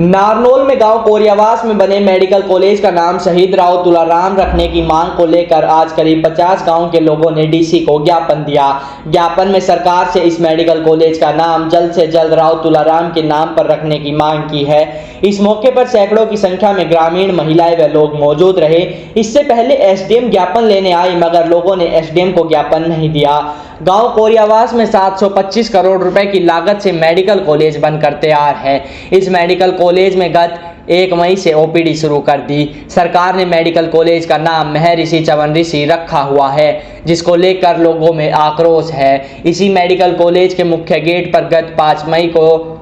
नारनौल में गांव कोरियावास में बने मेडिकल कॉलेज का नाम शहीद राव तुलाराम रखने की मांग को लेकर आज करीब 50 गांव के लोगों ने डीसी को ज्ञापन दिया। ज्ञापन में सरकार से इस मेडिकल कॉलेज का नाम जल्द से जल्द राव तुलाराम के नाम पर रखने की मांग की है। इस मौके पर सैकड़ों की संख्या में ग्रामीण, महिलाएं व लोग मौजूद रहे। इससे पहले एसडीएम ज्ञापन लेने आई, मगर लोगों ने एसडीएम को ज्ञापन नहीं दिया। गांव कोरियावास में 725 करोड़ रुपए की लागत से मेडिकल कॉलेज बनकर तैयार है। इस मेडिकल कॉलेज में गत 1 मई से ओपीडी शुरू कर दी। सरकार ने मेडिकल कॉलेज का नाम महर्षि चवन ऋषि रखा हुआ है, जिसको लेकर लोगों में आक्रोश है। इसी मेडिकल कॉलेज के मुख्य गेट पर गत 5 मई को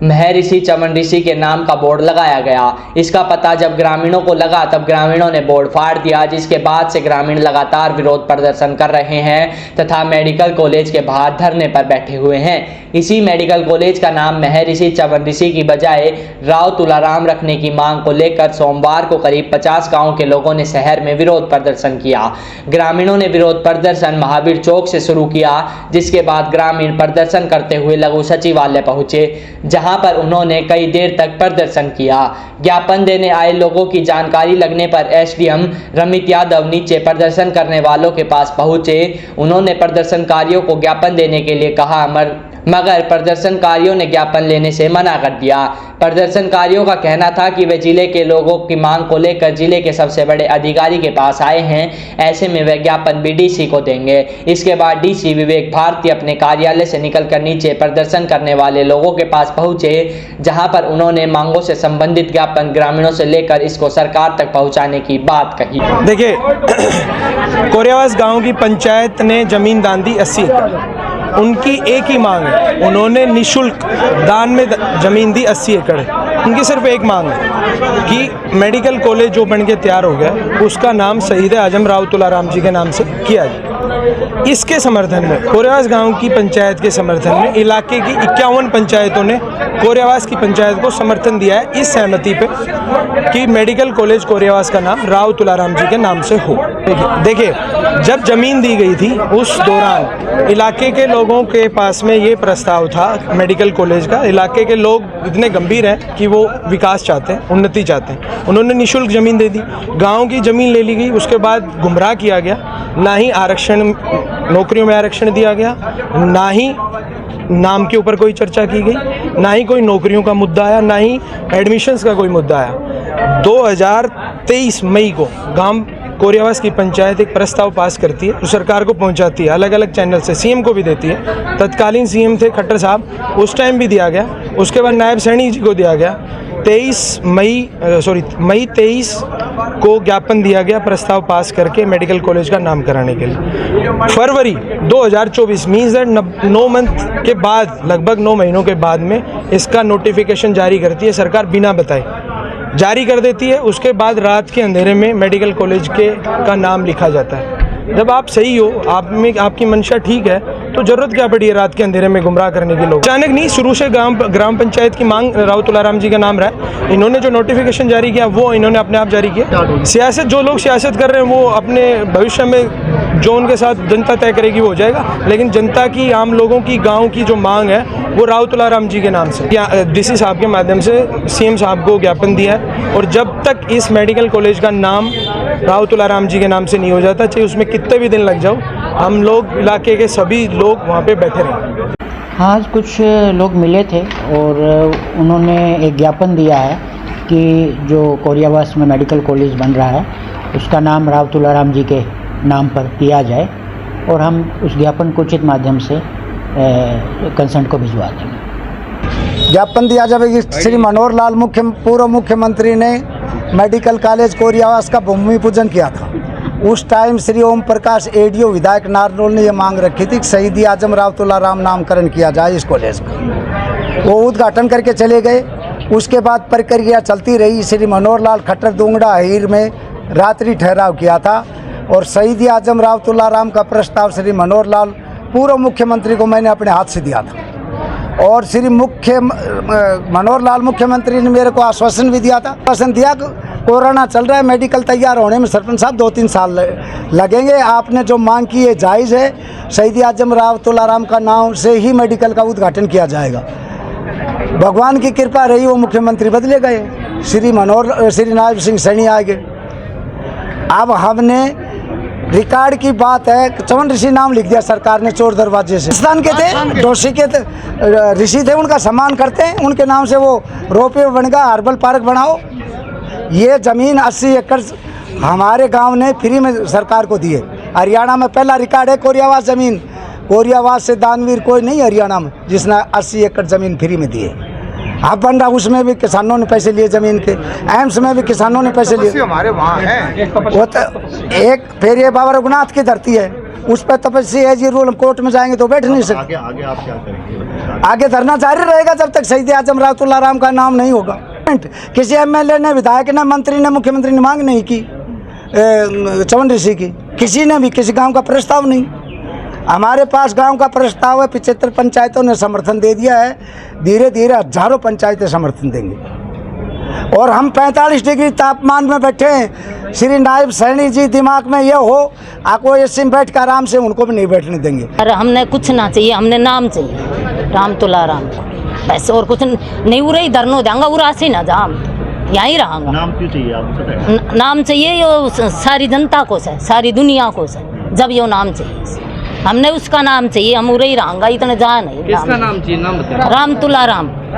महर्षि चवन ऋषि के नाम का बोर्ड लगाया गया। इसका पता जब ग्रामीणों को लगा तब ग्रामीणों ने बोर्ड फाड़ दिया, जिसके बाद से ग्रामीण लगातार विरोध प्रदर्शन कर रहे हैं तथा मेडिकल कॉलेज के बाहर धरने पर बैठे हुए हैं। इसी मेडिकल कॉलेज का नाम महर्षि चवन ऋषि की बजाय राव तुलाराम रखने की मांग को लेकर सोमवार को करीब 50 गाँव के लोगों ने शहर में विरोध प्रदर्शन किया। ग्रामीणों ने विरोध प्रदर्शन महावीर चौक से शुरू किया, जिसके बाद ग्रामीण प्रदर्शन करते हुए लघु सचिवालय पहुंचे, जहां पर उन्होंने कई देर तक प्रदर्शन किया। ज्ञापन देने आए लोगों की जानकारी लगने पर एसडीएम रमित यादव नीचे प्रदर्शन करने वालों के पास पहुंचे। उन्होंने प्रदर्शनकारियों को ज्ञापन देने के लिए कहा, मगर प्रदर्शनकारियों ने ज्ञापन लेने से मना कर दिया। प्रदर्शनकारियों का कहना था कि वे जिले के लोगों की मांग को लेकर जिले के सबसे बड़े अधिकारी के पास आए हैं, ऐसे में वे ज्ञापन भी डीसी को देंगे। इसके बाद डीसी विवेक भारती अपने कार्यालय से निकलकर नीचे प्रदर्शन करने वाले लोगों के पास पहुंचे, जहां पर उन्होंने मांगों से संबंधित ज्ञापन ग्रामीणों से लेकर इसको सरकार तक पहुंचाने की बात कही। देखिए, कोरियावास गांव की पंचायत ने जमीन दान दी 80 एकड़। उनकी एक ही मांग है, उन्होंने निशुल्क दान में जमीन दी 80 एकड़। उनकी सिर्फ एक मांग है कि मेडिकल कॉलेज जो बन के तैयार हो गया उसका नाम शहीद आजम राव तुलाराम जी के नाम से किया जाए। इसके समर्थन में कोरियावास गांव की पंचायत के समर्थन में इलाके की 51 पंचायतों ने कोरियावास की पंचायत को समर्थन दिया है इस सहमति पे कि मेडिकल कॉलेज कोरियावास का नाम राव तुलाराम जी के नाम से हो। देखिए, जब जमीन दी गई थी उस दौरान इलाके के लोगों के पास में ये प्रस्ताव था मेडिकल कॉलेज का। इलाके के लोग इतने गंभीर हैं कि वो विकास चाहते हैं, उन्नति चाहते हैं। उन्होंने निःशुल्क जमीन दे दी, गांव की जमीन ले ली गई। उसके बाद गुमराह किया गया, ना ही आरक्षण, नौकरियों में आरक्षण दिया गया, ना ही नाम के ऊपर कोई चर्चा की गई, ना ही कोई नौकरियों का मुद्दा आया, ना ही एडमिशन्स का कोई मुद्दा आया। 2023 मई को गांव कोरियावास की पंचायत एक प्रस्ताव पास करती है, जो सरकार को पहुंचाती है, अलग अलग चैनल से, सीएम को भी देती है। तत्कालीन सीएम थे खट्टर साहब, उस टाइम भी दिया गया। उसके बाद नायब सैनी जी को दिया गया। मई 23 को ज्ञापन दिया गया प्रस्ताव पास करके मेडिकल कॉलेज का नाम कराने के लिए। फरवरी 2024 मीन्स दैट 9 मंथ के बाद, लगभग 9 महीनों के बाद में इसका नोटिफिकेशन जारी करती है सरकार, बिना बताए जारी कर देती है। उसके बाद रात के अंधेरे में मेडिकल कॉलेज का नाम लिखा जाता है। जब आप सही हो, आप में आपकी मंशा ठीक है, तो जरूरत क्या पड़ी है रात के अंधेरे में गुमराह करने की लोग? अचानक नहीं, शुरू से ग्राम पंचायत की मांग राव तुलाराम जी का नाम रहा है। इन्होंने जो नोटिफिकेशन जारी किया वो इन्होंने अपने आप जारी किया। सियासत, जो लोग सियासत कर रहे हैं वो अपने भविष्य में जो उनके साथ जनता तय करेगी वो हो जाएगा, लेकिन जनता की, आम लोगों की, गाँव की जो मांग है वो राव तुलाराम जी के नाम से डीसी साहब के माध्यम से सीएम साहब को ज्ञापन दिया है। और जब तक इस मेडिकल कॉलेज का नाम राव तुलाराम जी के नाम से नहीं हो जाता, चाहे उसमें कितने भी दिन लग जाओ, हम लोग, इलाके के सभी लोग वहाँ पे बैठे रहें। आज कुछ लोग मिले थे और उन्होंने एक ज्ञापन दिया है कि जो कोरियावास में मेडिकल कॉलेज बन रहा है उसका नाम राव तुलाराम जी के नाम पर किया जाए, और हम उस ज्ञापन को उचित माध्यम से कंसर्न को भिजवा देंगे। ज्ञापन दिया जाए कि श्री मनोहर लाल पूर्व मुख्यमंत्री ने मेडिकल कॉलेज कोरियावास का भूमि पूजन किया था। उस टाइम श्री ओम प्रकाश एडीओ विधायक नारनौल ने ये मांग रखी थी कि शहीद आजम राव तुलाराम नामकरण किया जाए इस कॉलेज का। वो उद्घाटन करके चले गए। उसके बाद प्रक्रिया चलती रही। श्री मनोहर लाल खट्टर दोंगड़ा हीर में रात्रि ठहराव किया था और शहीद आजम राव तुलाराम का प्रस्ताव श्री मनोहर लाल पूर्व मुख्यमंत्री को मैंने अपने हाथ से दिया था। और श्री मनोहर लाल मुख्यमंत्री ने मेरे को आश्वासन भी दिया था। आश्वासन दिया कोरोना चल रहा है, मेडिकल तैयार होने में सरपंच साहब 2-3 साल लगेंगे। आपने जो मांग की है जायज़ है। शहीद आजम राव तुलाराम का नाम से ही मेडिकल का उद्घाटन किया जाएगा। भगवान की कृपा रही, वो मुख्यमंत्री बदले गए, श्री नायब सिंह सैनी आ गए। अब हमने रिकॉर्ड की बात है, चवन ऋषि नाम लिख दिया सरकार ने चोर दरवाजे से। पाकिस्तान के थे, जोशी के ऋषि थे, उनका सम्मान करते हैं, उनके नाम से वो रोपवे बन गया, हर्बल पार्क बनाओ। ये ज़मीन 80 एकड़ हमारे गांव ने फ्री में सरकार को दी है। हरियाणा में पहला रिकॉर्ड है कोरियावास ज़मीन, कोरियावास से दानवीर कोई नहीं हरियाणा में जिसने 80 एकड़ ज़मीन फ्री में दी है। अब बन रहा, उसमें भी किसानों ने पैसे लिए ज़मीन के, एम्स में भी किसानों ने पैसे लिए। हमारे वहाँ है वो तो एक फिर ये बाबा रघुनाथ की धरती है, उस पर तपस्या है जी, रूल कोर्ट में जाएंगे तो बैठ नहीं सकते। आगे आप क्या करेंगे? आगे धरना जारी रहेगा जब तक शहीद आजम राव तुलाराम का नाम नहीं होगा। किसी एमएलए ने, विधायक ने, मंत्री ने, मुख्यमंत्री ने मांग नहीं की चवन ऋषि की, किसी ने भी, किसी गांव का प्रस्ताव नहीं। हमारे पास गांव का प्रस्ताव है, 75 पंचायतों ने समर्थन दे दिया है, धीरे धीरे हजारों पंचायतें समर्थन देंगे। और हम 45 डिग्री तापमान में बैठे हैं, श्री नायब सैनी जी दिमाग में ये हो आपको एसी में बैठ कर आराम से, उनको भी नहीं बैठने देंगे। अरे हमने कुछ ना चाहिए, हमने नाम चाहिए, राम तुलाराम का, बस और कुछ नहीं। उरे ही धरनो देंगे, उरा से ना जाम, यहीं रहूँगा। नाम क्यों चाहिए आपको? नाम चाहिए, यो सारी जनता को से, सारी दुनिया को से, जब यो नाम चाहिए, हमने उसका नाम चाहिए, हम उरे ही रहूँगा, इतने जा नहीं। किसका नाम चाहिए, नाम बताओ। राम तुलाराम।